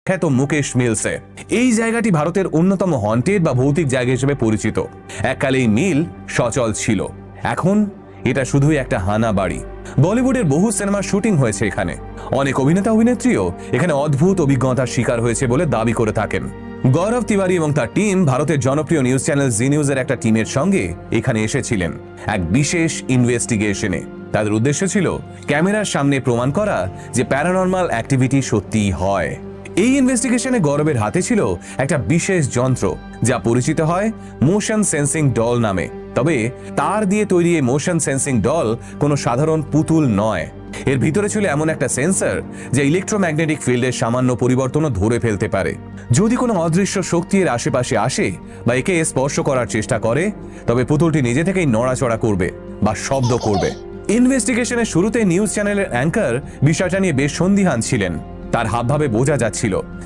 খ্যাত মুকেশ মিলসে। এই জায়গাটি ভারতের অন্যতম হন্টেড বা ভৌতিক জায়গা হিসেবে পরিচিত। এককালে এই মিল সচল ছিল, এখন এটা শুধুই একটা হানা বাড়ি। বলিউডের বহু সিনেমার শুটিং হয়েছে এখানে। অনেক অভিনেতা অভিনেত্রীও এখানে অদ্ভুত অভিজ্ঞতার শিকার হয়েছে বলে দাবি করে থাকেন। গৌরব তিওয়ারি এবং তার টিম ভারতের জনপ্রিয় নিউজ চ্যানেল জি নিউজের একটা টিমের সঙ্গে এখানে এসেছিলেন এক বিশেষ ইনভেস্টিগেশনে। তাদের উদ্দেশ্য ছিল ক্যামেরার সামনে প্রমাণ করা যে প্যারানর্মাল অ্যাক্টিভিটি সত্যিই হয়। এই ইনভেস্টিগেশনে গৌরবের হাতে ছিল একটা বিশেষ যন্ত্র যা পরিচিত হয় মোশন সেন্সিং ডল নামে। তবে তার দিয়ে তৈরি এই মোশন সেন্সিং ডল কোনো সাধারণ পুতুল নয়। এর ভিতরে ছিল এমন একটা সেন্সর যা ইলেকট্রোম্যাগনেটিক ফিল্ডের সামান্য পরিবর্তনও ধরে ফেলতে পারে। যদি কোনো অদৃশ্য শক্তি এর আশেপাশে আসে বা একে স্পর্শ করার চেষ্টা করে, তবে পুতুলটি নিজে থেকেই নড়াচড়া করবে বা শব্দ করবে। ইনভেস্টিগেশনের শুরুতে নিউজ চ্যানেলের অ্যাঙ্কার বিষয়টা নিয়ে বেশ সন্দিহান ছিলেন। তার হাবভাবে বোঝা যাচ্ছিল